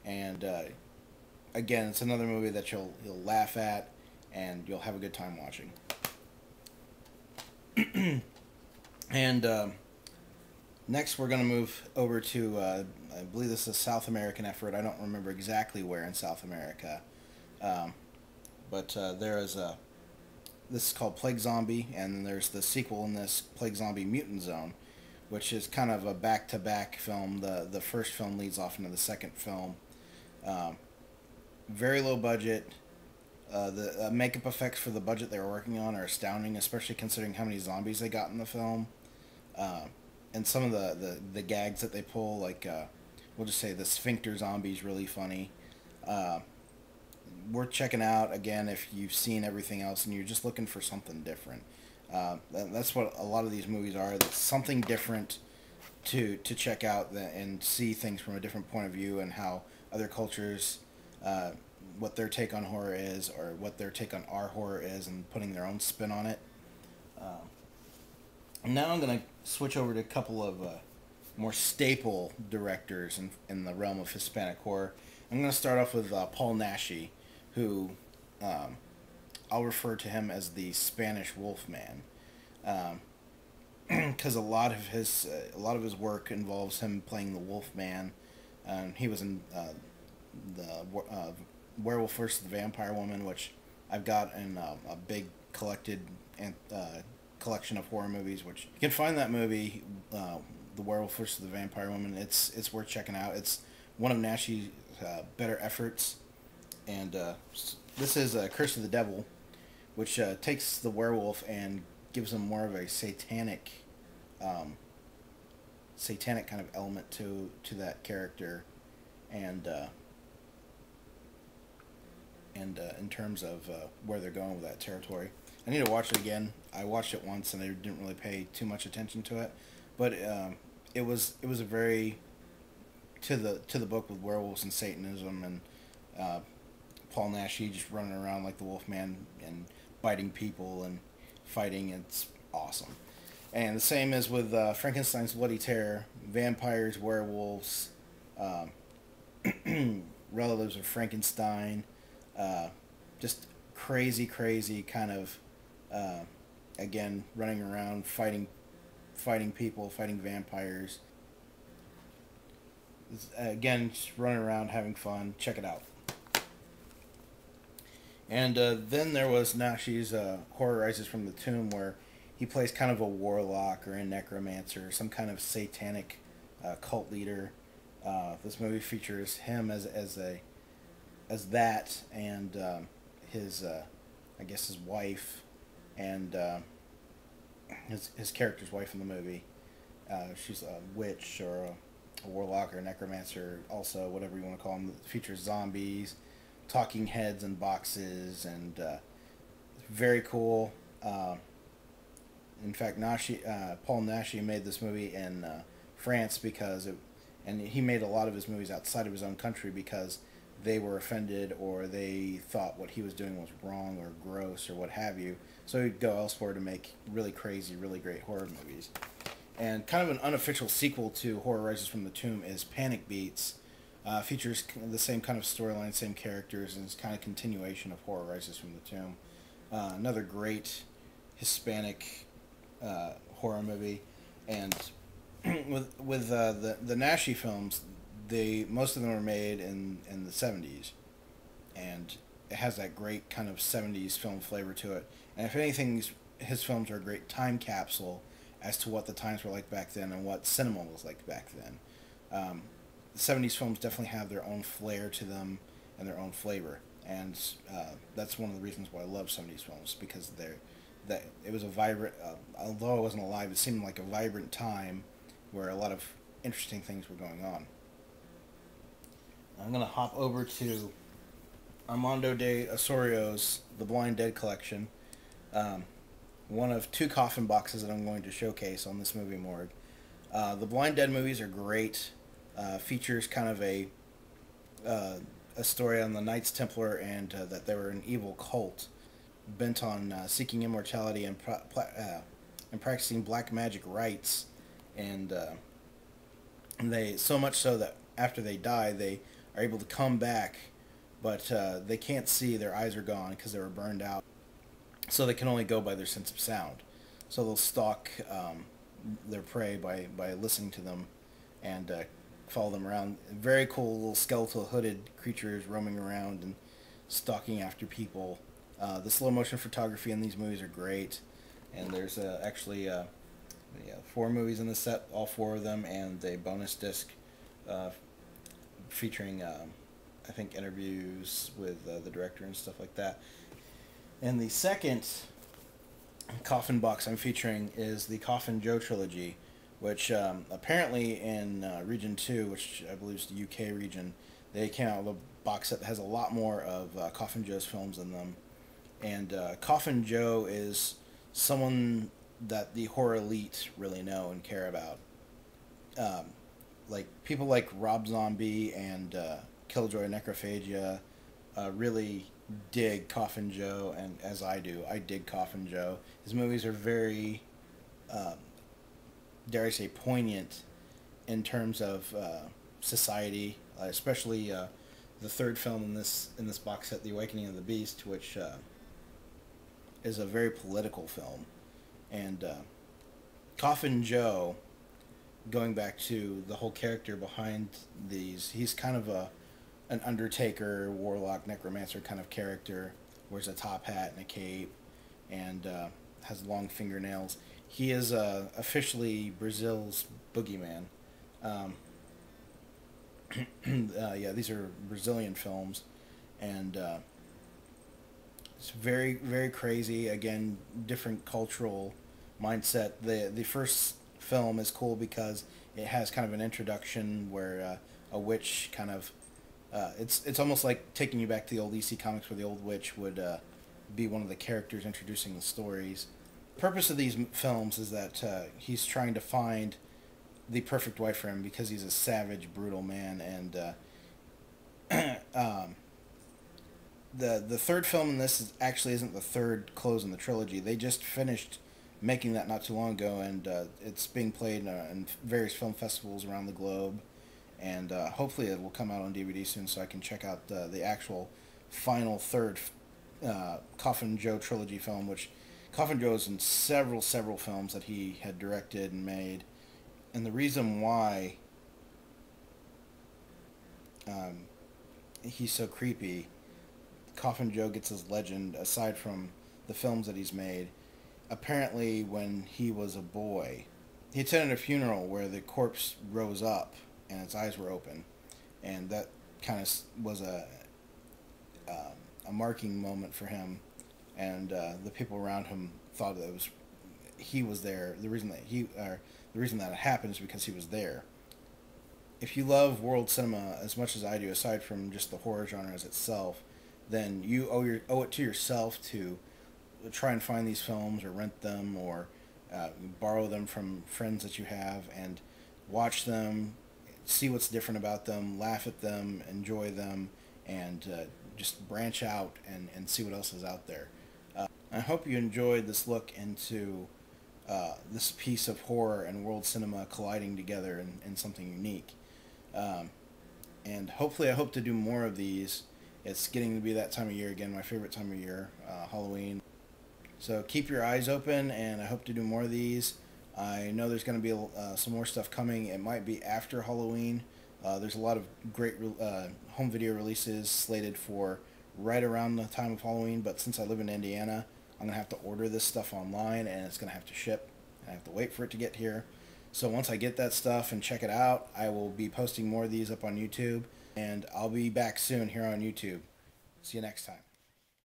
And again, it's another movie that you'll laugh at and you'll have a good time watching. And next, we're going to move over to, I believe this is a South American effort. I don't remember exactly where in South America. Um, but there is a. This is called Plague Zombie, and there's the sequel in this, Plague Zombie Mutant Zone, which is kind of a back-to-back film. The first film leads off into the second film. Um, Very low budget. The makeup effects for the budget they were working on are astounding, especially considering how many zombies they got in the film. Uh, and some of the gags that they pull, like, we'll just say the sphincter zombie is really funny. Uh, Worth checking out, again, if you've seen everything else and you're just looking for something different. That's what a lot of these movies are. That's something different to check out and see things from a different point of view, and how other cultures, what their take on horror is, or what their take on our horror is, and putting their own spin on it. Now I'm going to switch over to a couple of more staple directors in the realm of Hispanic horror. I'm going to start off with Paul Naschy, who I'll refer to him as the Spanish Wolfman, because a lot of his work involves him playing the Wolfman. He was in the Werewolf vs. the Vampire Woman, which I've got in a big collection of horror movies. Which you can find that movie, the Werewolf vs. the Vampire Woman. It's worth checking out. It's one of Naschy's better efforts, and this is Curse of the Devil, which takes the werewolf and gives him more of a satanic kind of element to that character, and in terms of where they're going with that territory. I need to watch it again. I watched it once and I didn't really pay too much attention to it, but it was a very to the book with werewolves and Satanism, and Paul Naschy just running around like the Wolfman and biting people and fighting. It's awesome. And the same as with Frankenstein's Bloody Terror, vampires, werewolves, relatives of Frankenstein, just crazy kind of, again, running around fighting people, fighting vampires. Again, just running around having fun. Check it out. And then there was Naschy's Horror Rises from the Tomb, where he plays kind of a warlock or a necromancer, some kind of satanic cult leader. This movie features him as that, and his I guess his wife, and his character's wife in the movie. She's a witch or a warlock or a necromancer, also whatever you want to call them. It features zombies, talking heads and boxes, and very cool. In fact, Paul Naschy made this movie in France and he made a lot of his movies outside of his own country because they were offended or they thought what he was doing was wrong or gross or what have you. So he'd go elsewhere to make really crazy, really great horror movies. And kind of an unofficial sequel to Horror Rises from the Tomb is Panic Beats. Features the same kind of storyline, same characters, and it's kind of continuation of Horror Rises from the Tomb. Another great Hispanic horror movie. And with the Naschy films, most of them were made in the 70s, and it has that great kind of 70s film flavor to it. And if anything, his films are a great time capsule as to what the times were like back then and what cinema was like back then. The 70s films definitely have their own flair to them and their own flavor, and that's one of the reasons why I love 70s films, because it was a vibrant, although I wasn't alive, it seemed like a vibrant time where a lot of interesting things were going on. I'm going to hop over to Armando de Osorio's The Blind Dead Collection, one of two coffin boxes that I'm going to showcase on this movie Morgue. The Blind Dead movies are great. Features kind of a story on the Knights Templar, and that they were an evil cult bent on seeking immortality and practicing black magic rites, and they so much so that after they die, they are able to come back, but they can't see. Their eyes are gone because they were burned out. So they can only go by their sense of sound. So they'll stalk their prey by listening to them and follow them around. Very cool little skeletal hooded creatures roaming around and stalking after people. The slow motion photography in these movies are great, and there's actually 4 movies in the set, all 4 of them, and a bonus disc uh, featuring I think interviews with the director and stuff like that. And the second coffin box I'm featuring is the Coffin Joe Trilogy, which apparently in Region 2, which I believe is the UK region, they came out with a box set that has a lot more of Coffin Joe's films in them. And Coffin Joe is someone that the horror elite really know and care about. Like people like Rob Zombie and Killjoy Necrophagia really dig Coffin Joe, and as I do, I dig Coffin Joe. His movies are very, dare I say, poignant in terms of society, especially the third film in this box set, The Awakening of the Beast, which is a very political film. And Coffin Joe, going back to the whole character behind these, he's kind of an undertaker, warlock, necromancer kind of character. Wears a top hat and a cape, and has long fingernails. He is officially Brazil's boogeyman. Yeah, these are Brazilian films, and it's very, very crazy. Again, different cultural mindset. The first film is cool because it has kind of an introduction where a witch kind of it's almost like taking you back to the old EC comics where the old witch would be one of the characters introducing the stories. The purpose of these films is that he's trying to find the perfect wife for him because he's a savage, brutal man, and the third film in this actually isn't the third close in the trilogy. They just finished making that not too long ago, and it's being played in various film festivals around the globe. And hopefully it will come out on DVD soon, so I can check out the actual final third Coffin Joe Trilogy film, which Coffin Joe is in several films that he had directed and made. And the reason why he's so creepy, Coffin Joe gets his legend, aside from the films that he's made. Apparently, when he was a boy, he attended a funeral where the corpse rose up and its eyes were open, and that kind of was a marking moment for him, and the people around him thought that he was there. The reason that it happened is because he was there. If you love world cinema as much as I do, aside from just the horror genre as itself, then you owe it to yourself to try and find these films or rent them or borrow them from friends that you have and watch them, see what's different about them, laugh at them, enjoy them, and just branch out and see what else is out there. I hope you enjoyed this look into this piece of horror and world cinema colliding together in something unique. And hopefully I hope to do more of these. It's getting to be that time of year again, my favorite time of year, Halloween. So keep your eyes open, and I hope to do more of these. I know there's going to be some more stuff coming. It might be after Halloween. There's a lot of great home video releases slated for right around the time of Halloween, but since I live in Indiana, I'm going to have to order this stuff online, and it's going to have to ship. I have to wait for it to get here. So once I get that stuff and check it out, I will be posting more of these up on YouTube, and I'll be back soon here on YouTube. See you next time.